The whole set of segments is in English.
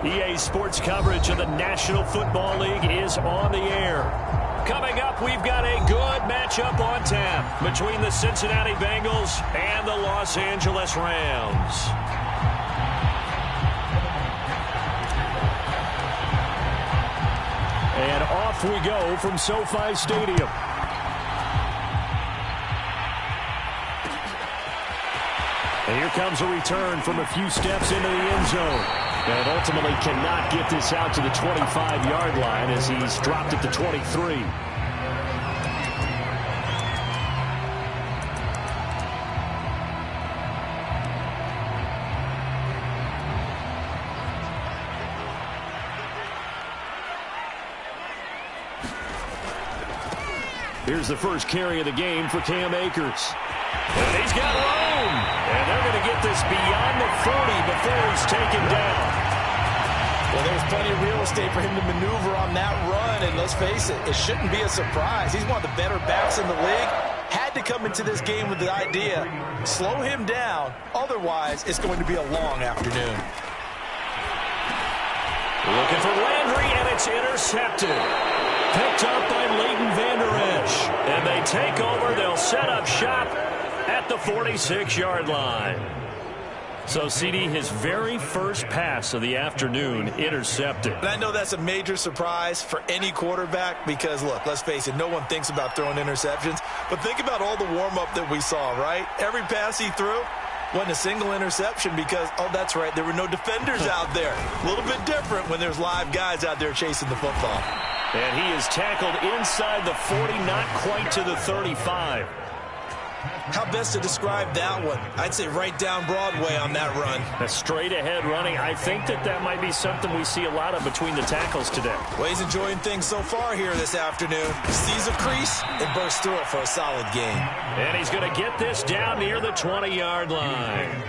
EA Sports coverage of the National Football League is on the air. Coming up, we've got a good matchup on tap between the Cincinnati Bengals and the Los Angeles Rams. And off we go from SoFi Stadium. And here comes a return from a few steps into the end zone. And ultimately cannot get this out to the 25-yard line as he's dropped it to 23. Here's the first carry of the game for Cam Akers. And he's got room. And they're going to get this beyond the 40 before he's taken down. Well, there's plenty of real estate for him to maneuver on that run. And let's face it, it shouldn't be a surprise. He's one of the better backs in the league. Had to come into this game with the idea, slow him down. Otherwise, it's going to be a long afternoon. Looking for Landry, and it's intercepted. Picked up by Leighton Vander Esch. And they take over. They'll set up shop at the 46-yard line. So, CD, his very first pass of the afternoon intercepted. And I know that's a major surprise for any quarterback because, look, let's face it, no one thinks about throwing interceptions. But think about all the warm-up that we saw, right? Every pass he threw wasn't a single interception because, oh, that's right, there were no defenders out there. A little bit different when there's live guys out there chasing the football. And he is tackled inside the 40, not quite to the 35. How best to describe that one? I'd say right down Broadway on that run. A straight-ahead running. I think that might be something we see a lot of between the tackles today. Well, he's enjoying things so far here this afternoon. Sees a crease and bursts through it for a solid game. And he's going to get this down near the 20-yard line.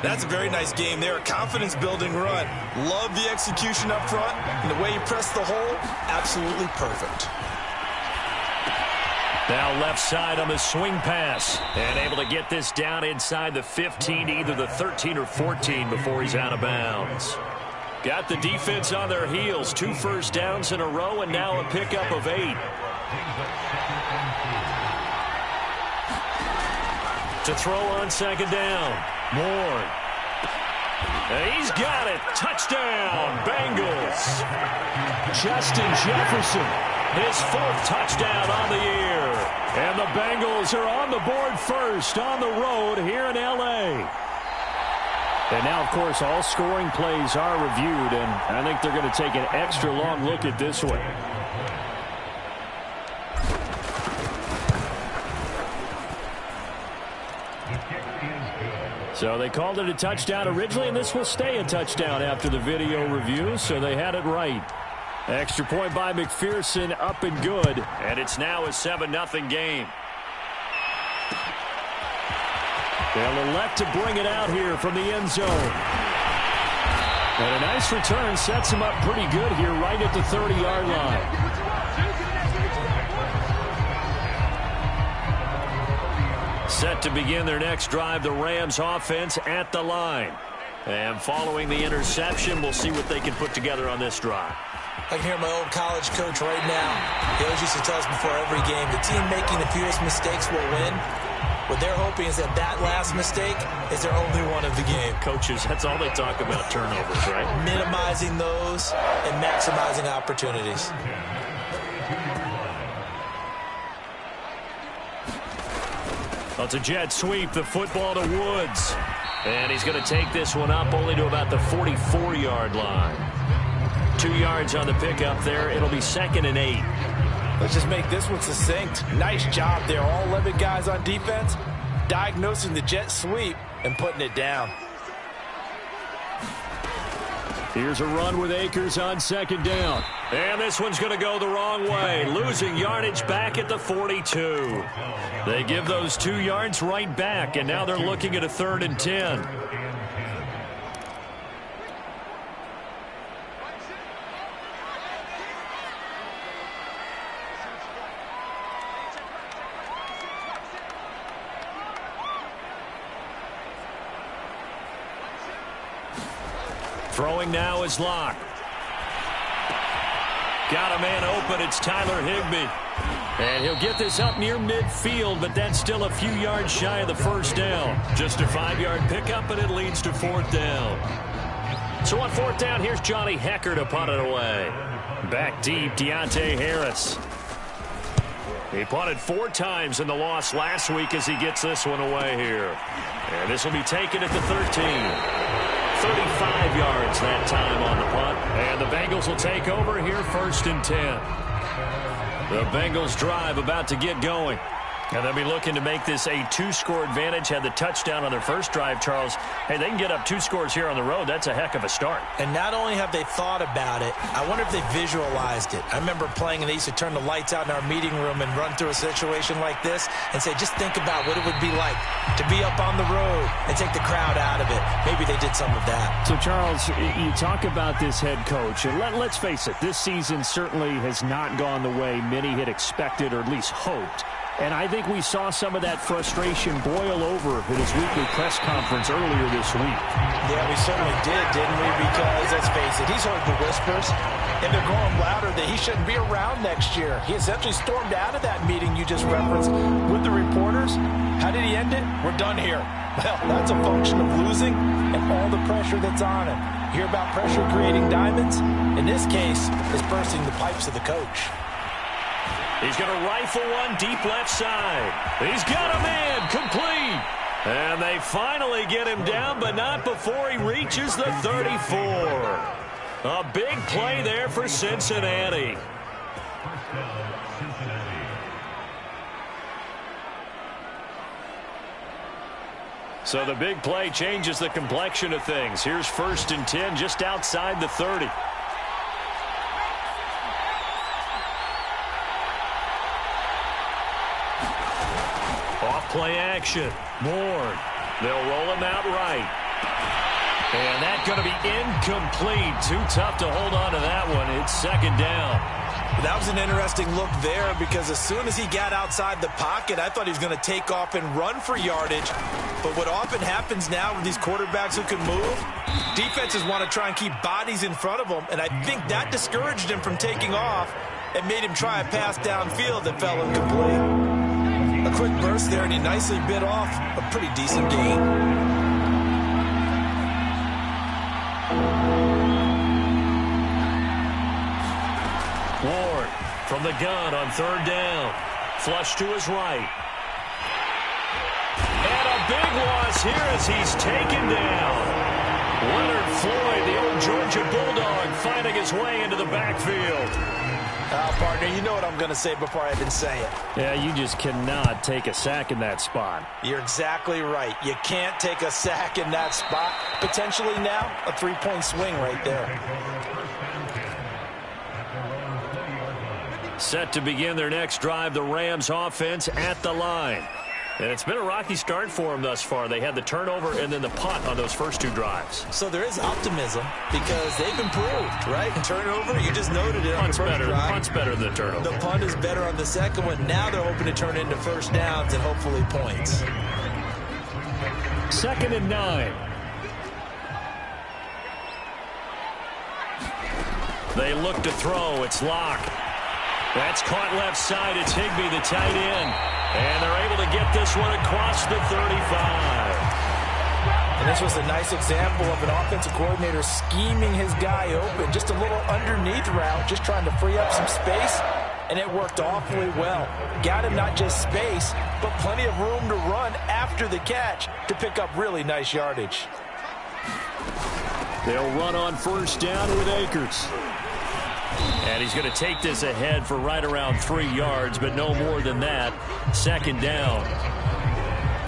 That's a very nice game there. A confidence-building run. Love the execution up front. And the way he pressed the hole, absolutely perfect. Now left side on the swing pass. And able to get this down inside the 15, either the 13 or 14 before he's out of bounds. Got the defense on their heels. 2 first downs in a row and now a pickup of 8. To throw on second down. Moore. And he's got it. Touchdown, Bengals. Justin Jefferson, his 4th touchdown on the year. And the Bengals are on the board first on the road here in L.A. And now, of course, all scoring plays are reviewed, and I think they're going to take an extra long look at this one. So they called it a touchdown originally, and this will stay a touchdown after the video review, so they had it right. Extra point by McPherson, up and good. And it's now a 7-0 game. They'll elect to bring it out here from the end zone. And a nice return sets him up pretty good here right at the 30-yard line. Set to begin their next drive, the Rams offense at the line. And following the interception, we'll see what they can put together on this drive. I can hear my old college coach right now. He always used to tell us before every game, the team making the fewest mistakes will win. What they're hoping is that that last mistake is their only one of the game. Coaches, that's all they talk about, turnovers, right? Minimizing those and maximizing opportunities. Well, it's a jet sweep, the football to Woods. And he's going to take this one up only to about the 44-yard line. 2 yards on the pickup there. It'll be 2nd and 8. Let's just make this one succinct. Nice job there. All 11 guys on defense diagnosing the jet sweep and putting it down. Here's a run with Akers on 2nd down. And this one's going to go the wrong way. Losing yardage back at the 42. They give those 2 yards right back, and now they're looking at a 3rd and 10. Throwing now is Locke. Got a man open. It's Tyler Higbee. And he'll get this up near midfield, but that's still a few yards shy of the 1st down. Just a 5-yard pickup, and it leads to 4th down. So on 4th down, here's Johnny Hecker to punt it away. Back deep, Deontay Harris. He punted 4 times in the loss last week as he gets this one away here. And this will be taken at the 13. 35 yards that time on the punt. And the Bengals will take over here 1st and 10. The Bengals drive about to get going. And they'll be looking to make this a 2-score advantage. Had the touchdown on their first drive, Charles. Hey, they can get up 2 scores here on the road. That's a heck of a start. And not only have they thought about it, I wonder if they visualized it. I remember playing and they used to turn the lights out in our meeting room and run through a situation like this and say, just think about what it would be like to be up on the road and take the crowd out of it. Maybe they did some of that. So, Charles, you talk about this head coach, and let's face it, this season certainly has not gone the way many had expected or at least hoped. And I think we saw some of that frustration boil over at his weekly press conference earlier this week. Yeah, we certainly did, didn't we? Because, let's face it, he's heard the whispers, and they're growing louder that he shouldn't be around next year. He essentially stormed out of that meeting you just referenced with the reporters. How did he end it? We're done here. Well, that's a function of losing and all the pressure that's on him. Hear about pressure creating diamonds? In this case, it's bursting the pipes of the coach. He's going to rifle one deep left side. He's got a man complete. And they finally get him down, but not before he reaches the 34. A big play there for Cincinnati. So the big play changes the complexion of things. Here's 1st and 10 just outside the 30. Play action. Ward. They'll roll him out right. And that's going to be incomplete. Too tough to hold on to that one. It's 2nd down. That was an interesting look there because as soon as he got outside the pocket, I thought he was going to take off and run for yardage. But what often happens now with these quarterbacks who can move, defenses want to try and keep bodies in front of them. And I think that discouraged him from taking off and made him try a pass downfield that fell incomplete. A quick burst there, and he nicely bit off a pretty decent gain. Ward from the gun on 3rd down. Flush to his right. And a big loss here as he's taken down. Leonard Floyd, the old Georgia Bulldog, finding his way into the backfield. Partner, you know what I'm going to say before I even say it. Yeah, you just cannot take a sack in that spot. You're exactly right. You can't take a sack in that spot. Potentially now, a 3-point swing right there. Set to begin their next drive, the Rams offense at the line. And it's been a rocky start for them thus far. They had the turnover and then the punt on those first 2 drives. So there is optimism because they've improved, right? Turnover, you just noted it on the first drive. Punt's better than the turnover. The punt is better on the second one. Now they're hoping to turn into first downs and hopefully points. 2nd and 9. They look to throw. It's Locke. That's caught left side. It's Higbee, the tight end. And they're able to get this one across the 35. And this was a nice example of an offensive coordinator scheming his guy open. Just a little underneath route, just trying to free up some space. And it worked awfully well. Got him not just space, but plenty of room to run after the catch to pick up really nice yardage. They'll run on first down with Akers. And he's going to take this ahead for right around 3 yards, but no more than that. 2nd down.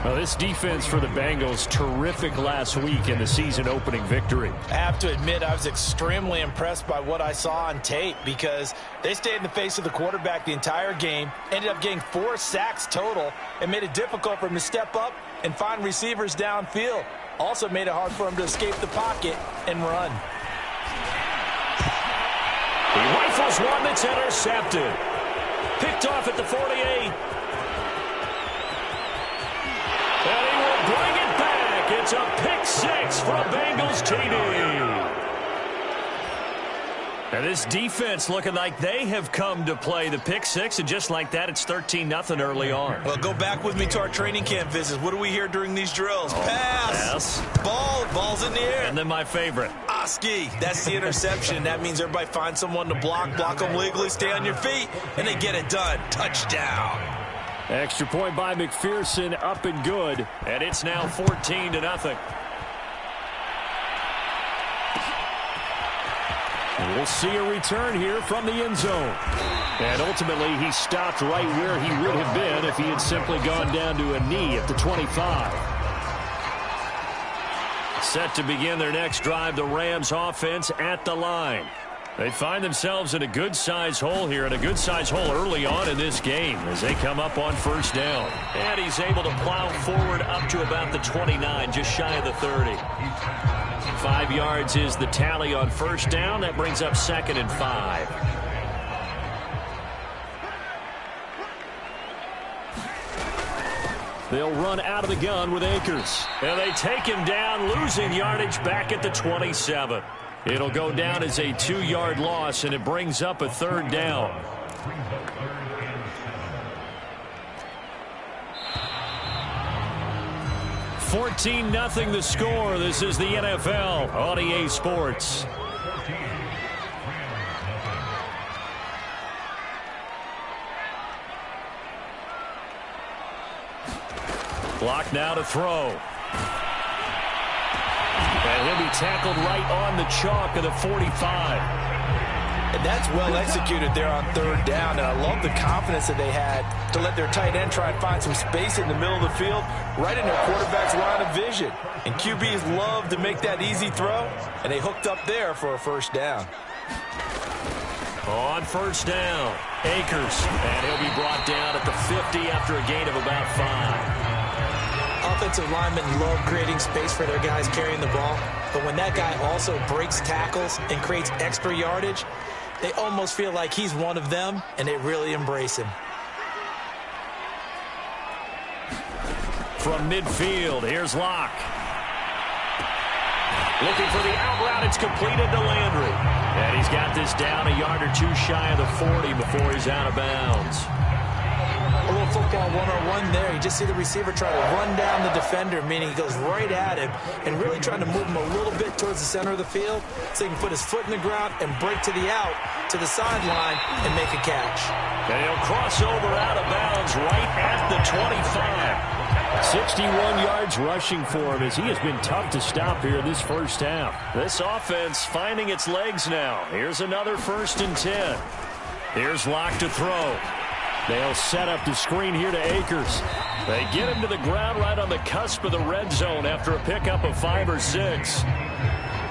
Well, this defense for the Bengals, terrific last week in the season-opening victory. I have to admit, I was extremely impressed by what I saw on tape because they stayed in the face of the quarterback the entire game, ended up getting 4 sacks total, and made it difficult for him to step up and find receivers downfield. Also made it hard for him to escape the pocket and run. He rifles one that's intercepted. Picked off at the 48. And he will bring it back. It's a pick 6 for a Bengals TD. And this defense looking like they have come to play the pick 6, and just like that, it's 13-0 early on. Well, go back with me to our training camp visits. What do we hear during these drills? Pass. Ball's in the air. And then my favorite. Oski. That's the interception. That means everybody finds someone to block them legally, stay on your feet, and they get it done. Touchdown. Extra point by McPherson, up and good. And it's now 14-0. We'll see a return here from the end zone. And ultimately, he stopped right where he would have been if he had simply gone down to a knee at the 25. Set to begin their next drive, the Rams offense at the line. They find themselves in a good-sized hole here, and a good-sized hole early on in this game as they come up on first down. And he's able to plow forward up to about the 29, just shy of the 30. 5 yards is the tally on first down. That brings up 2nd and 5. They'll run out of the gun with Akers. And they take him down, losing yardage back at the 27. It'll go down as a 2-yard loss, and it brings up a 3rd down. $14-0 the score. This is the NFL on EA Sports. Block now to throw. And he'll be tackled right on the chalk of the 45. And that's well executed there on 3rd down. And I love the confidence that they had to let their tight end try and find some space in the middle of the field, right in their quarterback's line of vision. And QBs love to make that easy throw, and they hooked up there for a first down. On first down, Akers. And he'll be brought down at the 50 after a gain of about 5. Offensive linemen love creating space for their guys carrying the ball, but when that guy also breaks tackles and creates extra yardage, they almost feel like he's one of them, and they really embrace him. From midfield, here's Locke. Looking for the out route. It's completed to Landry. And he's got this down a yard or 2 shy of the 40 before he's out of bounds. A little football 1-on-1 there. You just see the receiver try to run down the defender, meaning he goes right at him and really trying to move him a little bit towards the center of the field so he can put his foot in the ground and break to the out, to the sideline, and make a catch. And he'll cross over out of bounds right at the 25. 61 yards rushing for him as he has been tough to stop here this first half. This offense finding its legs now. Here's another 1st and 10. Here's Locke to throw. They'll set up the screen here to Akers. They get him to the ground right on the cusp of the red zone after a pickup of 5 or 6.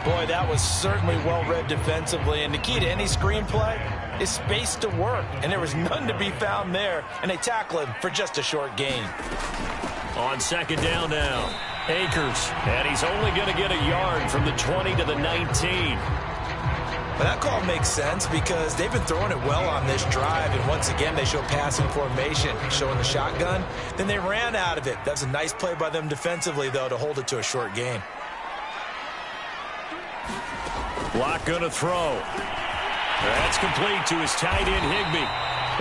Boy, that was certainly well-read defensively. And the key to any screenplay is space to work. And there was none to be found there. And they tackle him for just a short gain. On second down now, Akers. And he's only going to get a yard from the 20 to the 19. But that call makes sense because they've been throwing it well on this drive, and once again they show passing formation, showing the shotgun. Then they ran out of it. That's a nice play by them defensively, though, to hold it to a short gain. Block going to throw. That's complete to his tight end, Higbee.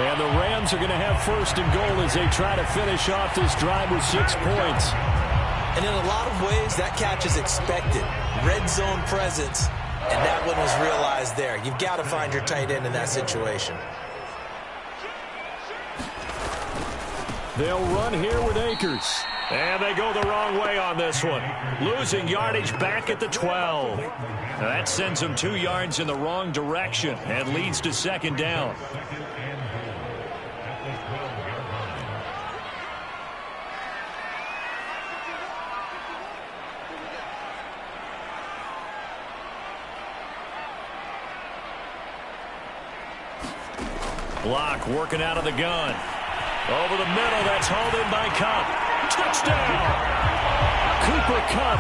And the Rams are going to have first and goal as they try to finish off this drive with 6 points. And in a lot of ways, that catch is expected. Red zone presence. And that one was realized there. You've got to find your tight end in that situation. They'll run here with Akers. And they go the wrong way on this one. Losing yardage back at the 12. Now that sends them 2 yards in the wrong direction and leads to second down. Block working out of the gun. Over the middle, that's hauled in by Kupp. Touchdown! Cooper Kupp,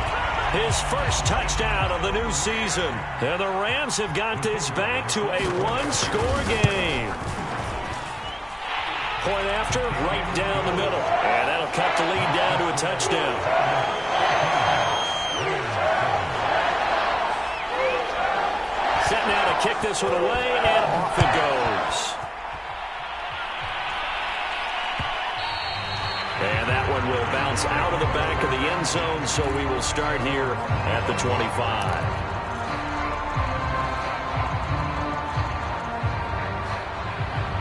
his first touchdown of the new season. And the Rams have got this back to a 1-score game. Point after, right down the middle. And that'll cut the lead down to a touchdown. Set now to kick this one away, and off it goes. And that one will bounce out of the back of the end zone, so we will start here at the 25.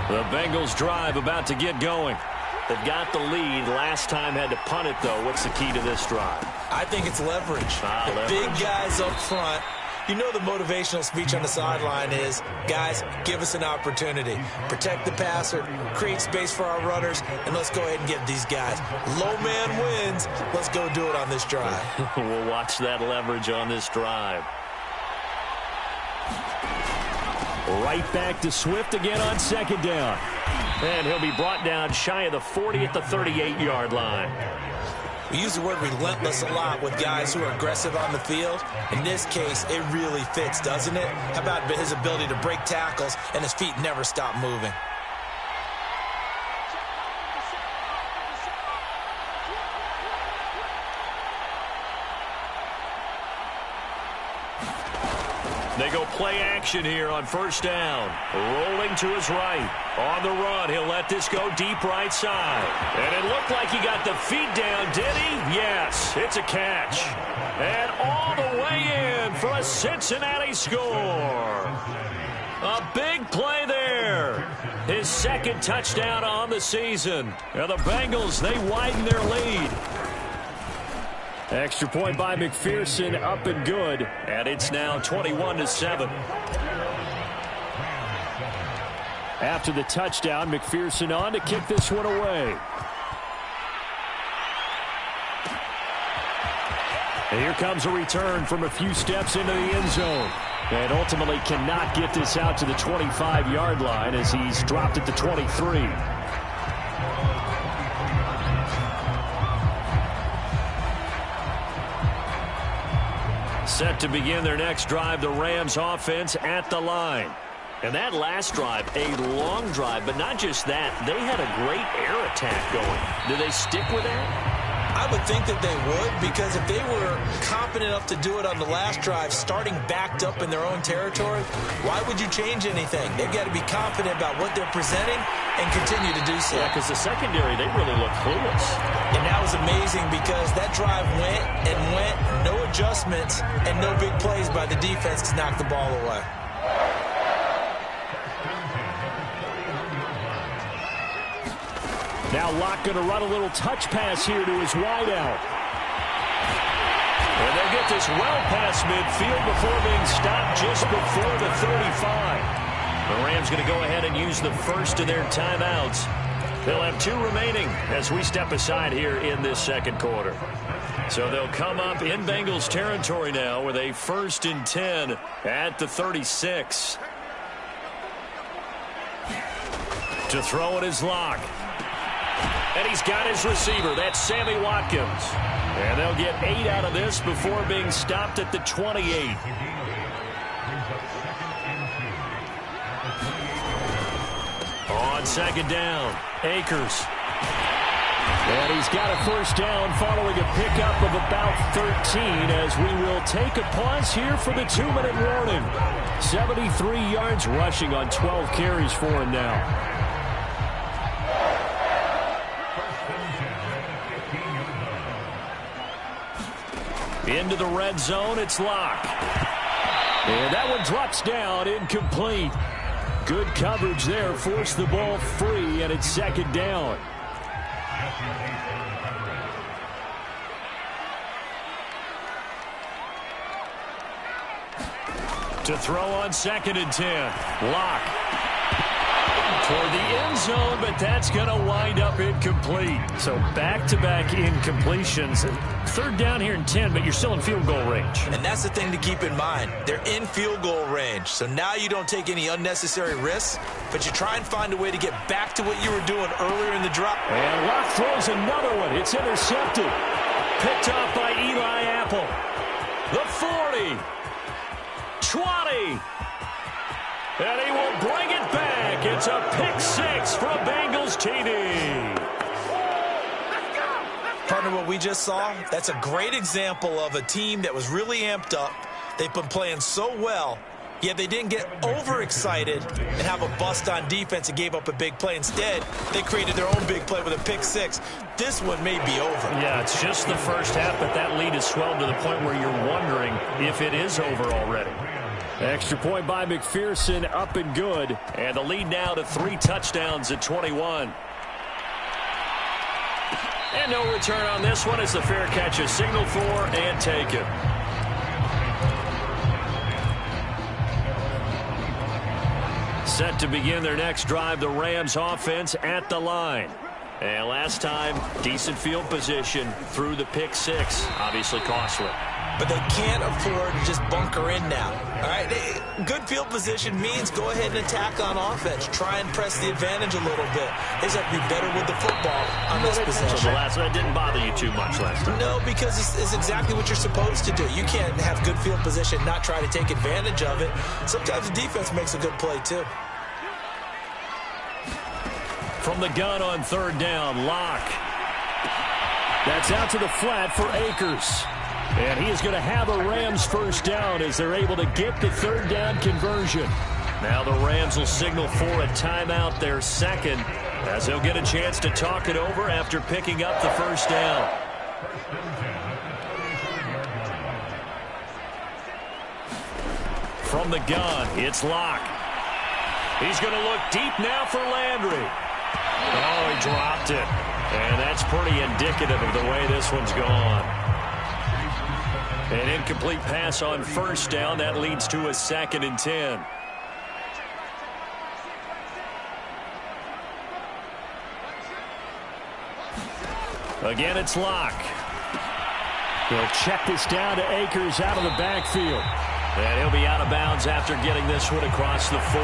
The Bengals drive about to get going. They've got the lead. Last time had to punt it, though. What's the key to this drive? I think it's leverage. The big guys up front. You know the motivational speech on the sideline is, guys, give us an opportunity. Protect the passer, create space for our runners, and let's go ahead and give these guys. Low man wins. Let's go do it on this drive. We'll watch that leverage on this drive. Right back to Swift again on second down. And he'll be brought down shy of the 40 at the 38-yard line. We use the word relentless a lot with guys who are aggressive on the field. In this case, it really fits, doesn't it? How about his ability to break tackles and his feet never stop moving? They go play action here on first down. Rolling to his right. On the run, he'll let this go deep right side. And it looked like he got the feet down, did he? Yes, it's a catch. And all the way in for a Cincinnati score. A big play there. His second touchdown on the season. And the Bengals, they widen their lead. Extra point by McPherson, up and good. And it's now 21-7. After the touchdown, McPherson on to kick this one away. And here comes a return from a few steps into the end zone. And ultimately cannot get this out to the 25-yard line as he's dropped at the 23. Set to begin their next drive, the Rams offense at the line. And that last drive, a long drive, but not just that. They had a great air attack going. Do they stick with that? I would think that they would, because if they were confident enough to do it on the last drive, starting backed up in their own territory, why would you change anything? They've got to be confident about what they're presenting and continue to do so. Yeah, because the secondary, they really look clueless. And that was amazing because that drive went and went, no adjustments, and no big plays by the defense to knock the ball away. Now Locke going to run a little touch pass here to his wideout. And they'll get this well past midfield before being stopped just before the 35. The Rams going to go ahead and use the first of their timeouts. They'll have 2 remaining as we step aside here in this second quarter. So they'll come up in Bengals territory now with a 1st and 10 at the 36. To throw it is Locke. And he's got his receiver. That's Sammy Watkins. And they'll get 8 out of this before being stopped at the 28. On second down, Akers. And he's got a first down following a pickup of about 13 as we will take a pause here for the 2-minute warning. 73 yards rushing on 12 carries for him now. Into the red zone, it's Locke. And that one drops down, incomplete. Good coverage there, forced the ball free, and it's second down. To throw on second and 10. Locke. Toward the end zone, but that's going to wind up incomplete. So back-to-back incompletions. Third down here in 10, but you're still in field goal range. And that's the thing to keep in mind. They're in field goal range. So now you don't take any unnecessary risks, but you try and find a way to get back to what you were doing earlier in the drop. And Locke throws another one. It's intercepted. Picked off by Eli Apple. The 40. 20. And he will bring it back. It's a pick six for a Bengals TD. Partner, what we just saw, that's a great example of a team that was really amped up. They've been playing so well, yet they didn't get overexcited and have a bust on defense and gave up a big play. Instead, they created their own big play with a pick six. This one may be over. Yeah, it's just the first half, but that lead has swelled to the point where you're wondering if it is over already. Extra point by McPherson, up and good. And the lead now to 3 touchdowns at 21. And no return on this one as the fair catch is signaled for and taken. Set to begin their next drive, the Rams offense at the line. And last time, decent field position through the pick six. Obviously costly. But they can't afford to just bunker in now. All right, good field position means go ahead and attack on offense. Try and press the advantage a little bit. They just have to be better with the football on this possession. So that didn't bother you too much last time. No, because it's exactly what you're supposed to do. You can't have good field position, not try to take advantage of it. Sometimes the defense makes a good play too. From the gun on third down, Locke. That's out to the flat for Akers. And he is going to have a Rams first down as they're able to get the third down conversion. Now the Rams will signal for a timeout, their second, as they'll get a chance to talk it over after picking up the first down. From the gun, it's Locke. He's going to look deep now for Landry. Oh, he dropped it. And that's pretty indicative of the way this one's gone. An incomplete pass on first down. That leads to a 2nd and 10. Again, it's Locke. They'll check this down to Akers out of the backfield. And he'll be out of bounds after getting this one across the 40.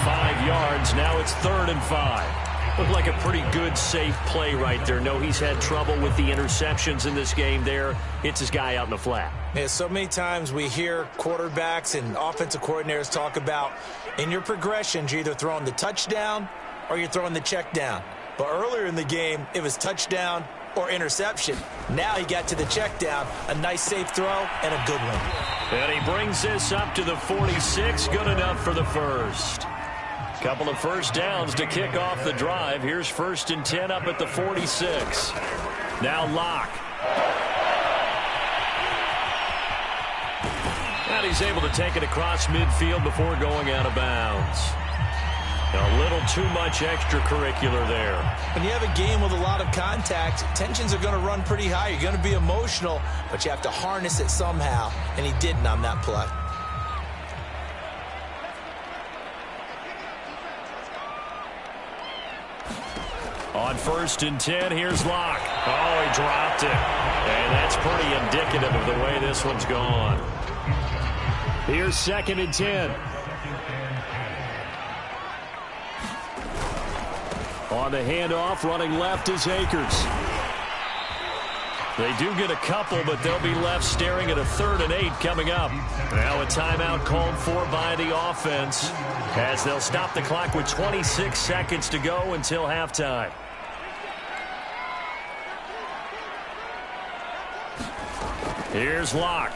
5 yards. Now it's 3rd and 5. Looked like a pretty good, safe play right there. No, he's had trouble with the interceptions in this game there. It's his guy out in the flat. Yeah, so many times we hear quarterbacks and offensive coordinators talk about in your progressions, you're either throwing the touchdown or you're throwing the check down. But earlier in the game, it was touchdown or interception. Now he got to the check down, a nice safe throw, and a good one. And he brings this up to the 46. Good enough for the first. Couple of first downs to kick off the drive. Here's 1st and 10 up at the 46. Now Locke. And he's able to take it across midfield before going out of bounds. A little too much extracurricular there. When you have a game with a lot of contact, tensions are going to run pretty high. You're going to be emotional, but you have to harness it somehow, and he didn't on that play. On 1st and 10, here's Locke. Oh, he dropped it. And that's pretty indicative of the way this one's gone. Here's 2nd and 10. On the handoff, running left is Akers. They do get a couple, but they'll be left staring at a 3rd and 8 coming up. Now a timeout called for by the offense as they'll stop the clock with 26 seconds to go until halftime. Here's Locke.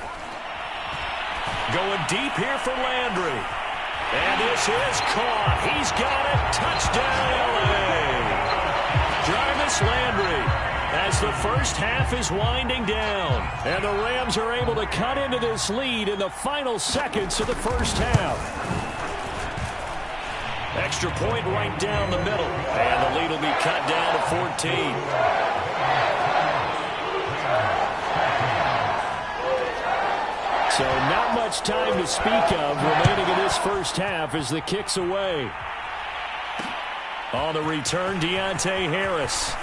Going deep here for Landry. And this is caught. He's got it. Touchdown, L.A. Jarvis Landry as the first half is winding down. And the Rams are able to cut into this lead in the final seconds of the first half. Extra point right down the middle. And the lead will be cut down to 14. So not much time to speak of remaining in this first half as the kick's away. On the return, Deontay Harris.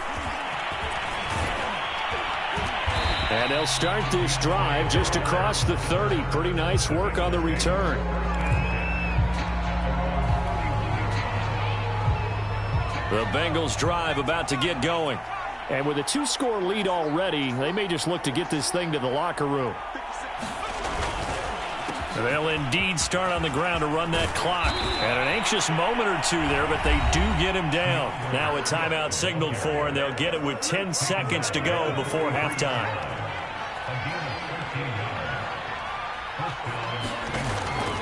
And they'll start this drive just across the 30. Pretty nice work on the return. The Bengals drive about to get going. And with a 2-score lead already, they may just look to get this thing to the locker room. They'll indeed start on the ground to run that clock. And an anxious moment or two there, but they do get him down. Now a timeout signaled for, and they'll get it with 10 seconds to go before halftime.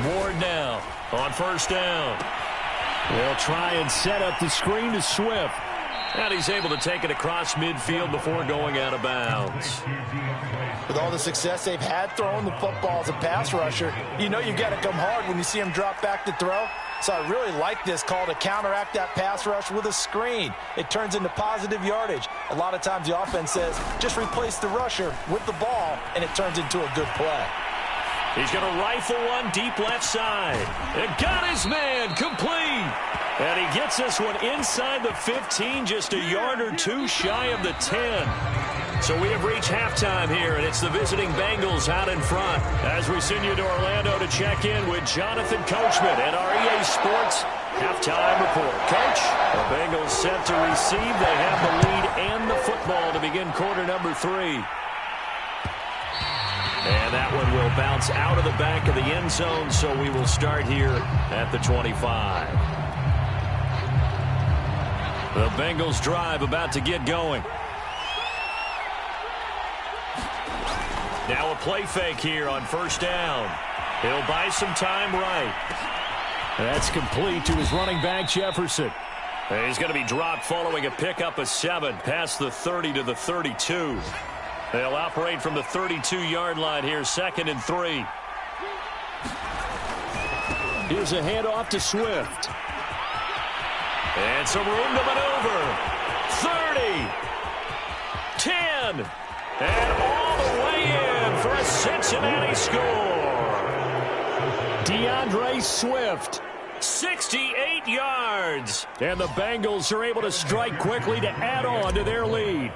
Ward now on first down. They'll try and set up the screen to Swift. And he's able to take it across midfield before going out of bounds. With all the success they've had throwing the football as a pass rusher, you know you've got to come hard when you see him drop back to throw. So I really like this call to counteract that pass rush with a screen. It turns into positive yardage. A lot of times the offense says, just replace the rusher with the ball, and it turns into a good play. He's going to rifle one deep left side. It got his man complete. And he gets this one inside the 15, just a yard or two shy of the 10. So we have reached halftime here, and it's the visiting Bengals out in front. As we send you to Orlando to check in with Jonathan Coachman at our EA Sports halftime report. Coach, the Bengals set to receive. They have the lead and the football to begin quarter number 3. And that one will bounce out of the back of the end zone, so we will start here at the 25. The Bengals drive about to get going. Now a play fake here on first down. He'll buy some time right. That's complete to his running back, Jefferson. And he's going to be dropped following a pickup of 7 past the 30 to the 32. They'll operate from the 32-yard line here, 2nd and 3. Here's a handoff to Swift. And some room to maneuver. 30. 10. And all the way in for a Cincinnati score. DeAndre Swift. 68 yards. And the Bengals are able to strike quickly to add on to their lead.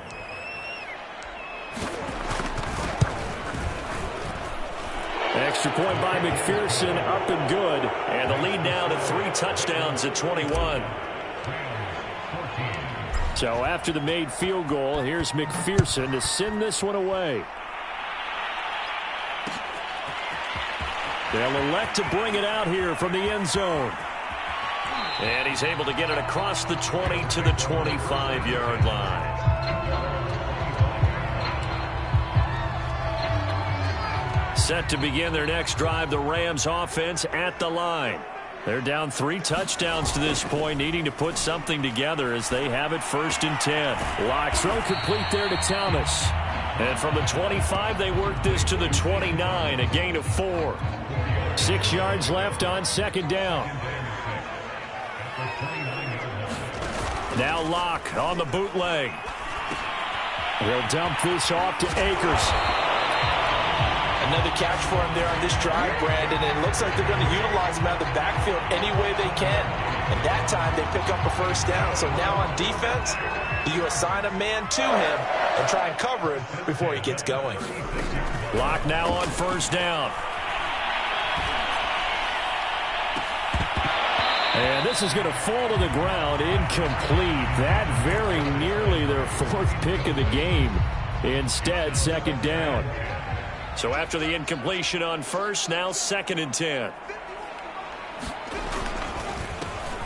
Extra point by McPherson, up and good. And the lead now to 3 touchdowns at 21. So after the made field goal, here's McPherson to send this one away. They'll elect to bring it out here from the end zone. And he's able to get it across the 20 to the 25-yard line. Set to begin their next drive, the Rams offense at the line. They're down 3 touchdowns to this point, needing to put something together as they have it 1st and 10. Lock throw complete there to Thomas. And from the 25, they work this to the 29, a gain of 4. 6 yards left on 2nd down. Now Locke on the bootleg. They'll dump this off to Akers. Another catch for him there on this drive, Brandon, and it looks like they're going to utilize him out of the backfield any way they can. And that time, they pick up a 1st down. So now on defense, you assign a man to him and try and cover him before he gets going. Locke now on 1st down. And this is going to fall to the ground, incomplete. That very nearly their fourth pick of the game. Instead, second down. So after the incompletion on first, now 2nd and 10.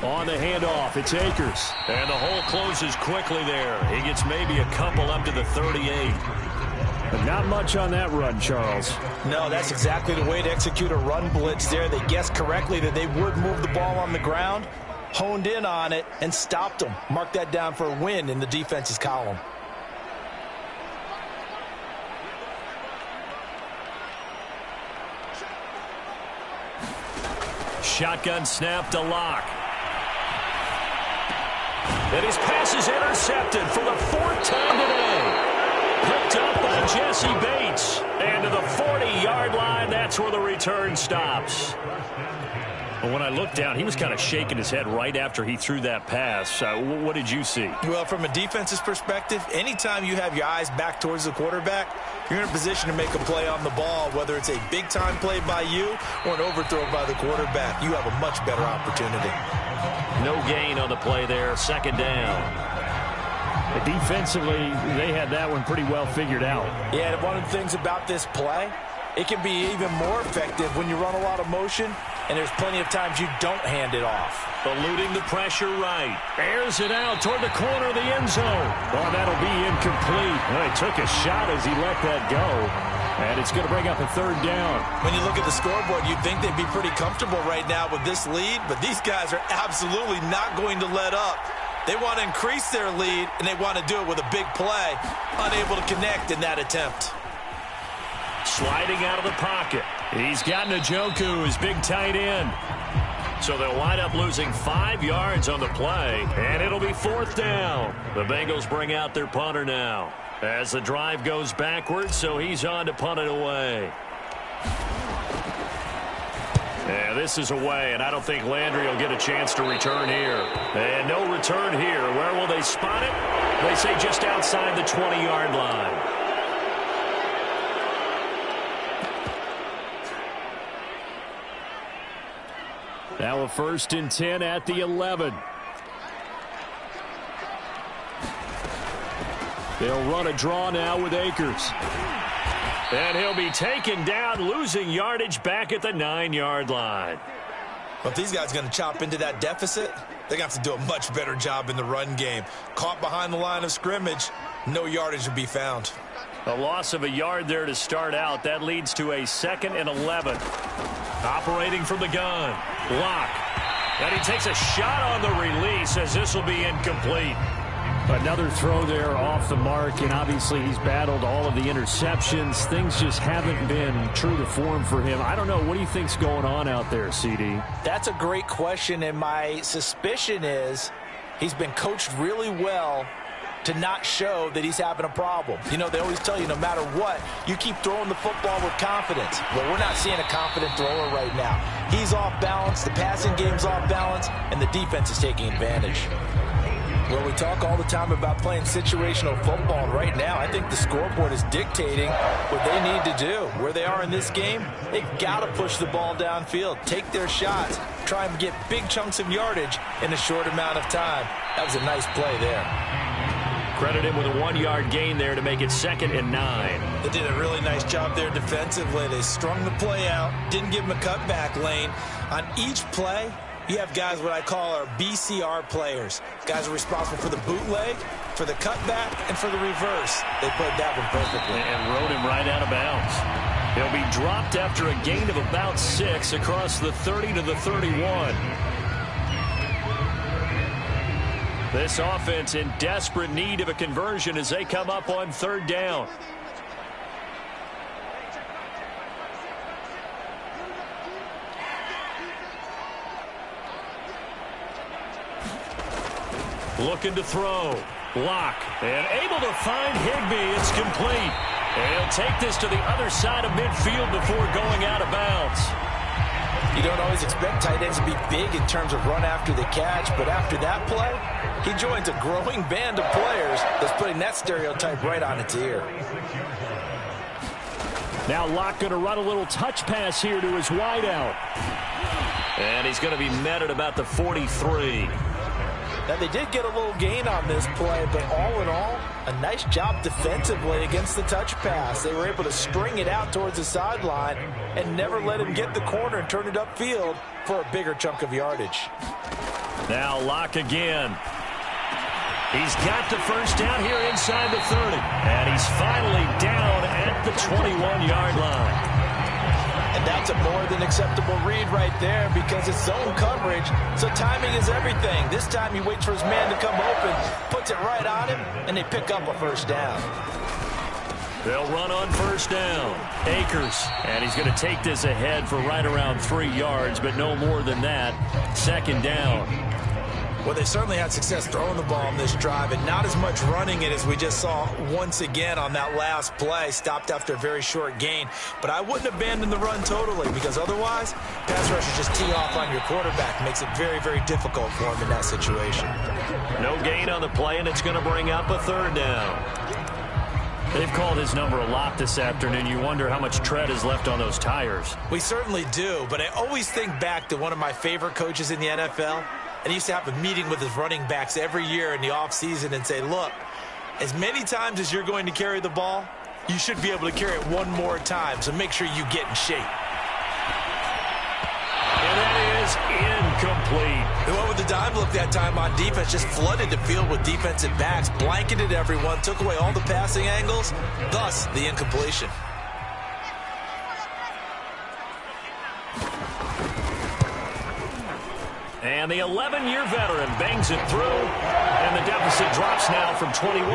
On the handoff, it's Akers. And the hole closes quickly there. He gets maybe a couple up to the 38. But not much on that run, Charles. No, that's exactly the way to execute a run blitz there. They guessed correctly that they would move the ball on the ground, honed in on it, and stopped them. Mark that down for a win in the defense's column. Shotgun snap to Locke. And his pass is intercepted for the 4th time today. Picked up by Jesse Bates. And to the 40-yard line, that's where the return stops. Well, when I looked down, he was kind of shaking his head right after he threw that pass. What did you see? Well, from a defense's perspective, anytime you have your eyes back towards the quarterback, you're in a position to make a play on the ball, whether it's a big-time play by you or an overthrow by the quarterback. You have a much better opportunity. No gain on the play there, 2nd down. Defensively, they had that one pretty well figured out. Yeah, and one of the things about this play, it can be even more effective when you run a lot of motion, and there's plenty of times you don't hand it off. Eluding the pressure right. Airs it out toward the corner of the end zone. Oh, that'll be incomplete. Well, he took a shot as he let that go. And it's going to bring up a 3rd down. When you look at the scoreboard, you'd think they'd be pretty comfortable right now with this lead, but these guys are absolutely not going to let up. They want to increase their lead, and they want to do it with a big play. Unable to connect in that attempt. Sliding out of the pocket. He's got Njoku, his big tight end. So they'll wind up losing 5 yards on the play, and it'll be 4th down. The Bengals bring out their punter now as the drive goes backwards, so he's on to punt it away. Yeah, this is away, and I don't think Landry will get a chance to return here. And no return here. Where will they spot it? They say just outside the 20-yard line. Now a 1st and 10 at the 11. They'll run a draw now with Akers. And he'll be taken down, losing yardage back at the 9-yard line. But if these guys are going to chop into that deficit, they're going to have to do a much better job in the run game. Caught behind the line of scrimmage, no yardage to be found. A loss of a yard there to start out. That leads to a 2nd and 11. Operating from the gun. Locke. And he takes a shot on the release as this will be incomplete. Another throw there off the mark, and obviously he's battled all of the interceptions. Things just haven't been true to form for him. I don't know. What do you think's going on out there, CD? That's a great question, and my suspicion is he's been coached really well to not show that he's having a problem. You know, they always tell you no matter what, you keep throwing the football with confidence. But we're not seeing a confident thrower right now. He's off balance, the passing game's off balance, and the defense is taking advantage. Well, we talk all the time about playing situational football, and right now I think the scoreboard is dictating what they need to do. Where they are in this game, they've got to push the ball downfield, take their shots, try and get big chunks of yardage in a short amount of time. That was a nice play there. Credit him with a 1-yard gain there to make it 2nd and 9. They did a really nice job there defensively. They strung the play out, didn't give him a cutback lane. On each play, you have guys what I call our BCR players. Guys are responsible for the bootleg, for the cutback, and for the reverse. They played that one perfectly. And rode him right out of bounds. He'll be dropped after a gain of about 6 across the 30 to the 31. This offense in desperate need of a conversion as they come up on 3rd down. Looking to throw. Locke. And able to find Higbee. It's complete. And he'll take this to the other side of midfield before going out of bounds. You don't always expect tight ends to be big in terms of run after the catch, but after that play, he joins a growing band of players that's putting that stereotype right on its ear. Now Locke going to run a little touch pass here to his wideout. And he's going to be met at about the 43. Now, they did get a little gain on this play, but all in all, a nice job defensively against the touch pass. They were able to string it out towards the sideline and never let him get the corner and turn it upfield for a bigger chunk of yardage. Now Locke again. He's got the first down here inside the 30. And he's finally down at the 21-yard line. And that's a more than acceptable read right there because it's zone coverage, so timing is everything. This time he waits for his man to come open, puts it right on him, and they pick up a first down. They'll run on first down. Akers, and he's going to take this ahead for right around 3 yards, but no more than that. Second down. Well, they certainly had success throwing the ball on this drive and not as much running it as we just saw once again on that last play. Stopped after a very short gain. But I wouldn't abandon the run totally because otherwise, pass rushers just tee off on your quarterback. Makes it very, very difficult for him in that situation. No gain on the play, and it's going to bring up a third down. They've called his number a lot this afternoon. You wonder how much tread is left on those tires. We certainly do, but I always think back to one of my favorite coaches in the NFL. And he used to have a meeting with his running backs every year in the offseason and say, look, as many times as you're going to carry the ball, you should be able to carry it one more time, so make sure you get in shape. And that is incomplete. They went with the dive look that time on defense, just flooded the field with defensive backs, blanketed everyone, took away all the passing angles, thus the incompletion. And the 11-year veteran bangs it through, and the deficit drops now from 21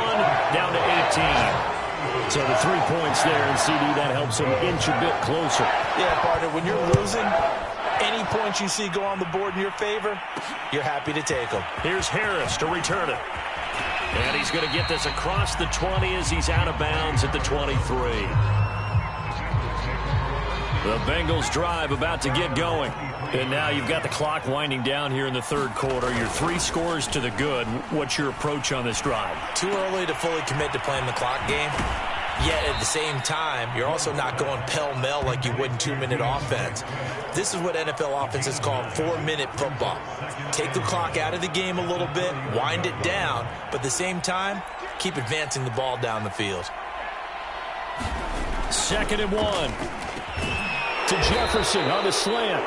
down to 18. So the 3 points there, and CD, that helps him inch a bit closer. Yeah, partner, when you're losing, any points you see go on the board in your favor, you're happy to take them. Here's Harris to return it. And he's going to get this across the 20 as he's out of bounds at the 23. The Bengals drive about to get going. And now you've got the clock winding down here in the third quarter. You're 3 scores to the good. What's your approach on this drive? Too early to fully commit to playing the clock game. Yet at the same time, you're also not going pell-mell like you would in 2-minute offense. This is what NFL offenses call 4-minute football. Take the clock out of the game a little bit, wind it down, but at the same time, keep advancing the ball down the field. 2nd and 1. To Jefferson on the slant.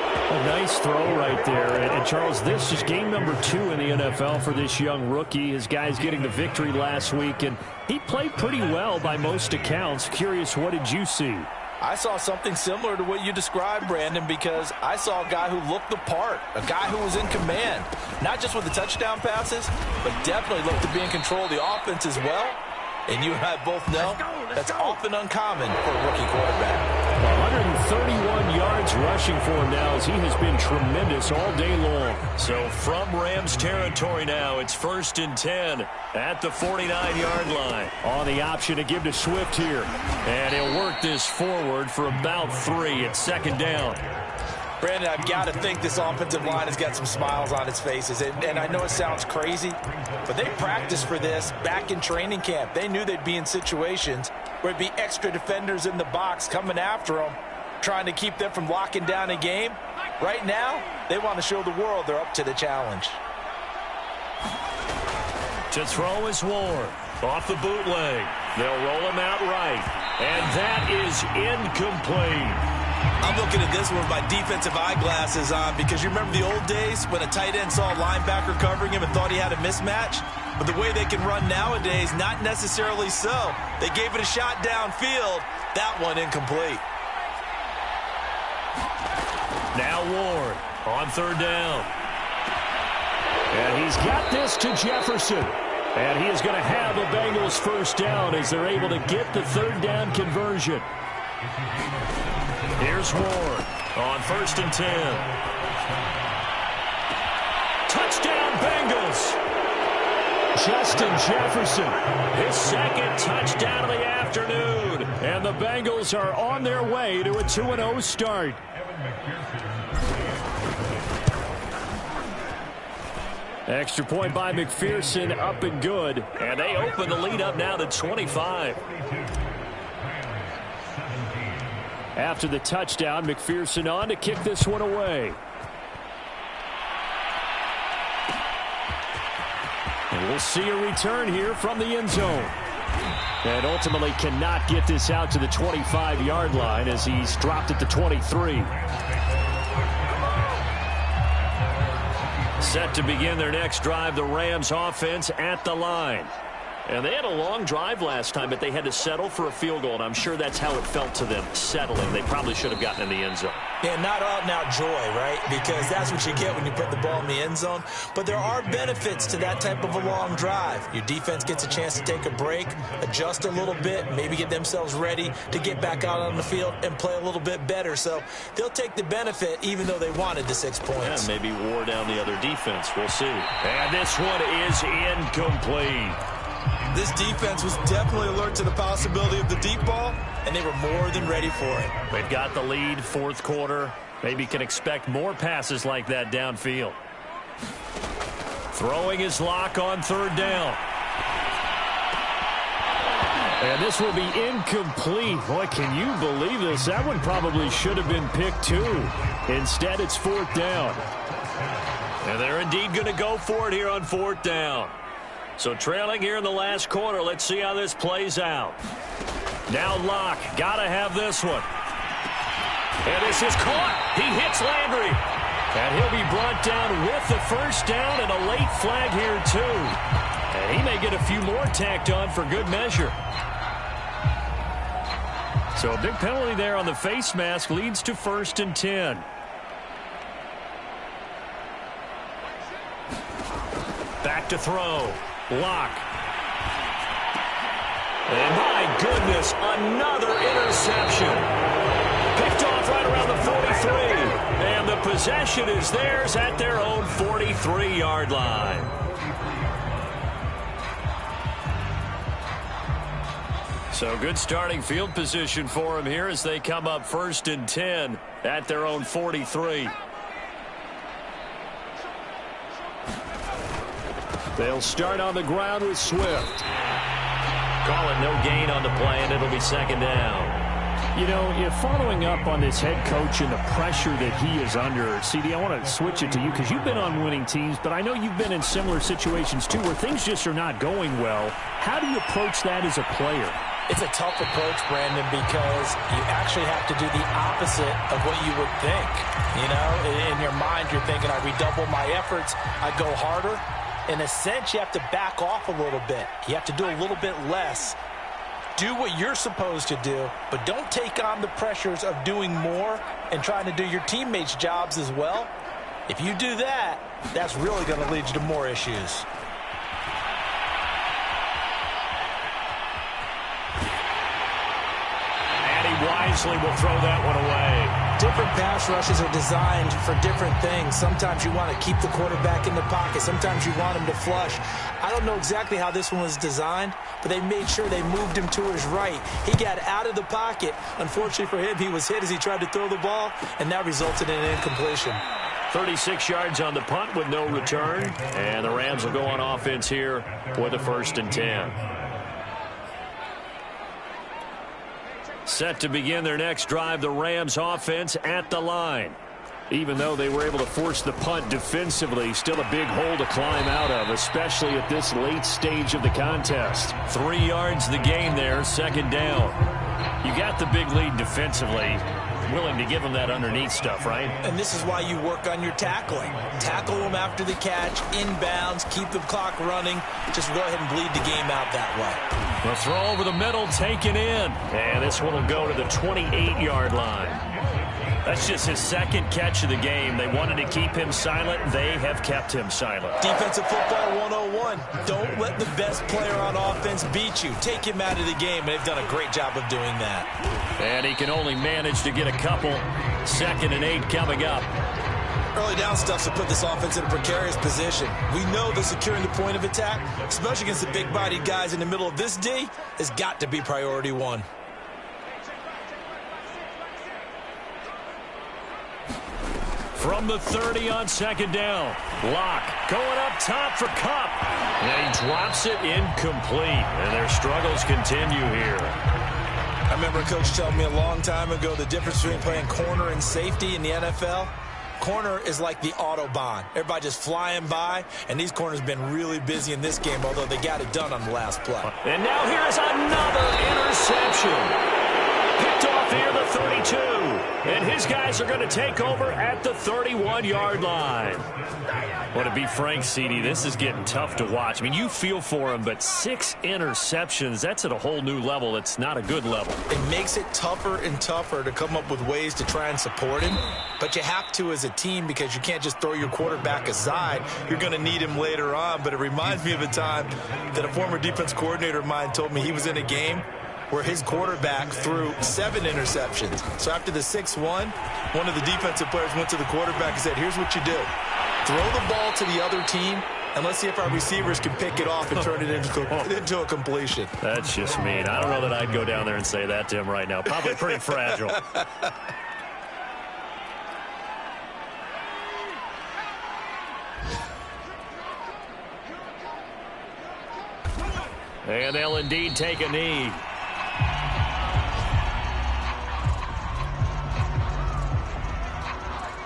A nice throw right there. And Charles, this is game number 2 in the NFL for this young rookie. His guys getting the victory last week, and he played pretty well by most accounts. Curious, what did you see? I saw something similar to what you described, Brandon, because I saw a guy who looked the part, a guy who was in command, not just with the touchdown passes, but definitely looked to be in control of the offense as well. And you and I both know that's often uncommon for a rookie quarterback. 131 yards rushing for him now as he has been tremendous all day long. So from Rams territory now, it's 1st and 10 at the 49-yard line. On the option to give to Swift here. And he'll work this forward for about 3 at 2nd down. Brandon, I've got to think this offensive line has got some smiles on its faces. And I know it sounds crazy, but they practiced for this back in training camp. They knew they'd be in situations where it'd be extra defenders in the box coming after them, trying to keep them from locking down a game. Right now, they want to show the world they're up to the challenge. To throw is Ward. Off the bootleg. They'll roll him out right. And that is incomplete. I'm looking at this one with my defensive eyeglasses on because you remember the old days when a tight end saw a linebacker covering him and thought he had a mismatch? But the way they can run nowadays, not necessarily so. They gave it a shot downfield. That one incomplete. Now Ward on 3rd down. And he's got this to Jefferson. And he is going to have a Bengals first down as they're able to get the 3rd down conversion. Here's Ward on 1st and 10. Touchdown, Bengals. Justin Jefferson, his 2nd touchdown of the afternoon. And the Bengals are on their way to a 2-0 start. Extra point by McPherson, up and good. And they open the lead up now to 25. After the touchdown, McPherson on to kick this one away. And we'll see a return here from the end zone. And ultimately cannot get this out to the 25-yard line as he's dropped at the 23. Set to begin their next drive, the Rams offense at the line. And they had a long drive last time, but they had to settle for a field goal, and I'm sure that's how it felt to them, settling. They probably should have gotten in the end zone. Yeah, not out-and-out joy, right? Because that's what you get when you put the ball in the end zone. But there are benefits to that type of a long drive. Your defense gets a chance to take a break, adjust a little bit, maybe get themselves ready to get back out on the field and play a little bit better. So they'll take the benefit even though they wanted the 6 points. Yeah, maybe wore down the other defense. We'll see. And this one is incomplete. This defense was definitely alert to the possibility of the deep ball, and they were more than ready for it. They've got the lead, fourth quarter. Maybe can expect more passes like that downfield. Throwing his lock on third down. And this will be incomplete. Boy, can you believe this? That one probably should have been picked too. Instead, it's fourth down. And they're indeed going to go for it here on fourth down. So trailing here in the last quarter. Let's see how this plays out. Now Locke. Got to have this one. And this is caught. He hits Landry. And he'll be brought down with the first down and a late flag here too. And he may get a few more tacked on for good measure. So a big penalty there on the face mask leads to 1st and 10. Back to throw. Locke. And my goodness, another interception. Picked off right around the 43. And the possession is theirs at their own 43-yard line. So good starting field position for them here as they come up 1st and 10 at their own 43. They'll start on the ground with Swift. Call it no gain on the play, and it'll be 2nd down. You know, you're following up on this head coach and the pressure that he is under. CD, I want to switch it to you because you've been on winning teams, but I know you've been in similar situations too where things just are not going well. How do you approach that as a player? It's a tough approach, Brandon, because you actually have to do the opposite of what you would think. You know, in your mind, you're thinking, I redouble my efforts, I go harder. In a sense, you have to back off a little bit. You have to do a little bit less. Do what you're supposed to do, but don't take on the pressures of doing more and trying to do your teammates' jobs as well. If you do that, that's really going to lead you to more issues. And he wisely will throw that one away. Different pass rushes are designed for different things. Sometimes you want to keep the quarterback in the pocket. Sometimes you want him to flush. I don't know exactly how this one was designed, but they made sure they moved him to his right. He got out of the pocket. Unfortunately for him, he was hit as he tried to throw the ball, and that resulted in an incompletion. 36 yards on the punt with no return. And the Rams will go on offense here with a 1st and 10. Set to begin their next drive, the Rams offense at the line. Even though they were able to force the punt defensively, still a big hole to climb out of, especially at this late stage of the contest. 3 yards the gain there, 2nd down. You got the big lead defensively. Willing to give them that underneath stuff, right? And this is why you work on your tackling. Tackle them after the catch, inbounds, keep the clock running. Just go ahead and bleed the game out that way. The throw over the middle, taken in. And this one will go to the 28-yard line. That's just his 2nd catch of the game. They wanted to keep him silent. They have kept him silent. Defensive football 101. Don't let the best player on offense beat you. Take him out of the game. They've done a great job of doing that. And he can only manage to get a couple. 2nd and 8 coming up. Early down stuff to put this offense in a precarious position. We know that securing the point of attack, especially against the big-bodied guys in the middle of this D, has got to be priority 1. From the 30 on 2nd down. Locke going up top for Kupp. And he drops it incomplete. And their struggles continue here. I remember a coach telling me a long time ago the difference between playing corner and safety in the NFL. Corner is like the Autobahn. Everybody just flying by, and these corners have been really busy in this game, although they got it done on the last play. And now here's another interception. Picked off near the 32. And his guys are going to take over at the 31-yard line. Well, to be frank, CD, this is getting tough to watch. I mean, you feel for him, but 6 interceptions, that's at a whole new level. It's not a good level. It makes it tougher and tougher to come up with ways to try and support him. But you have to as a team because you can't just throw your quarterback aside. You're going to need him later on. But it reminds me of a time that a former defense coordinator of mine told me he was in a game where his quarterback threw 7 interceptions. So after the 6-1, one of the defensive players went to the quarterback and said, here's what you do. Throw the ball to the other team, and let's see if our receivers can pick it off and turn it into a completion. That's just mean. I don't know that I'd go down there and say that to him right now. Probably pretty fragile. And they'll indeed take a knee.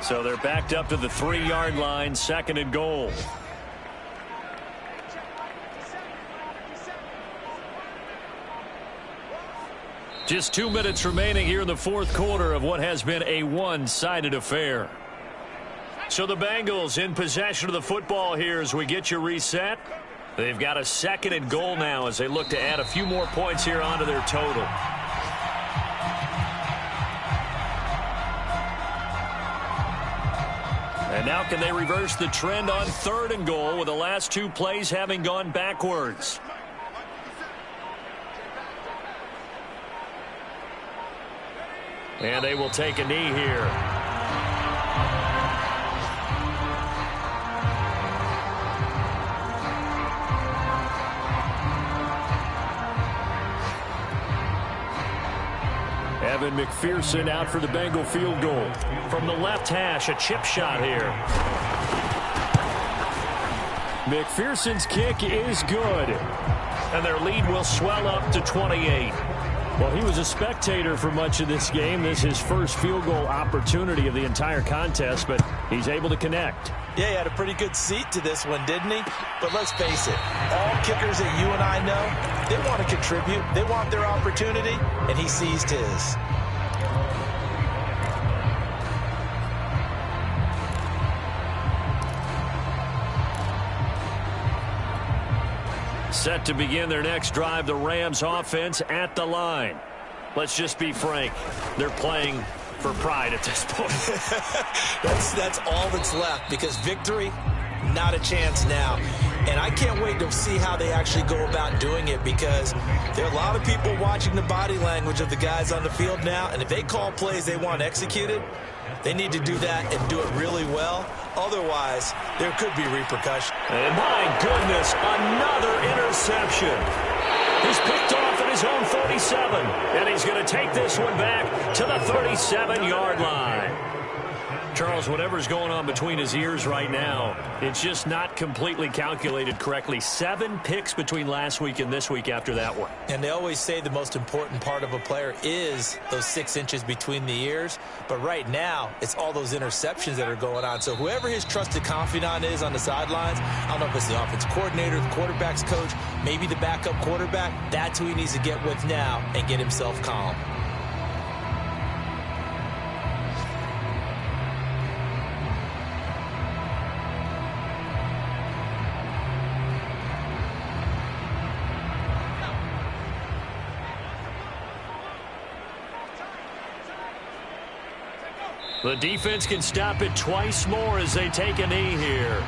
So they're backed up to the 3-yard line, 2nd and goal. Just 2 minutes remaining here in the 4th quarter of what has been a one-sided affair. So the Bengals in possession of the football here as we get you reset. They've got a 2nd and goal now as they look to add a few more points here onto their total. And now can they reverse the trend on 3rd and goal with the last 2 plays having gone backwards? And they will take a knee here. Evan McPherson out for the Bengal field goal. From the left hash, a chip shot here. McPherson's kick is good. And their lead will swell up to 28. Well, he was a spectator for much of this game. This is his first field goal opportunity of the entire contest, but he's able to connect. Yeah, he had a pretty good seat to this one, didn't he? But let's face it, all kickers that you and I know, they want to contribute. They want their opportunity, and he seized his. Set to begin their next drive, the Rams offense at the line. Let's just be frank. They're playing for pride at this point. That's all that's left because victory, not a chance now. And I can't wait to see how they actually go about doing it because there are a lot of people watching the body language of the guys on the field now. And if they call plays they want executed, they need to do that and do it really well. Otherwise, there could be repercussions. And my goodness, another interception. He's picked off at his own 47, and he's going to take this one back to the 37-yard line. Charles, whatever's going on between his ears right now, it's just not completely calculated correctly. 7 picks between last week and this week after that one. And they always say the most important part of a player is those 6 inches between the ears. But right now, it's all those interceptions that are going on. So whoever his trusted confidant is on the sidelines, I don't know if it's the offense coordinator, the quarterback's coach, maybe the backup quarterback, that's who he needs to get with now and get himself calm. The defense can stop it twice more as they take a knee here.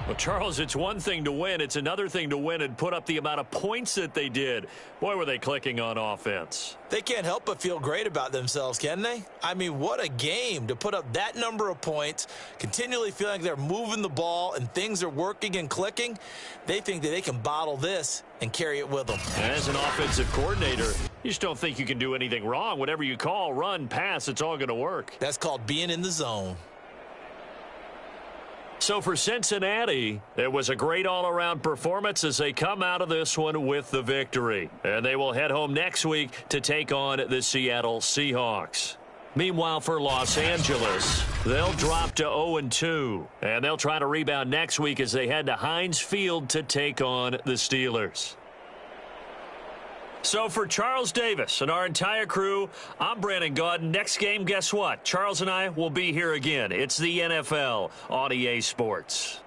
Well, Charles, it's one thing to win. It's another thing to win and put up the amount of points that they did. Boy, were they clicking on offense. They can't help but feel great about themselves, can they? I mean, what a game to put up that number of points, continually feeling like they're moving the ball and things are working and clicking. They think that they can bottle this and carry it with them. As an offensive coordinator, you just don't think you can do anything wrong. Whatever you call, run, pass, it's all going to work. That's called being in the zone. So for Cincinnati, it was a great all-around performance as they come out of this one with the victory. And they will head home next week to take on the Seattle Seahawks. Meanwhile, for Los Angeles, they'll drop to 0-2. And they'll try to rebound next week as they head to Heinz Field to take on the Steelers. So for Charles Davis and our entire crew, I'm Brandon Gaudin. Next game, guess what? Charles and I will be here again. It's the NFL on EA Sports.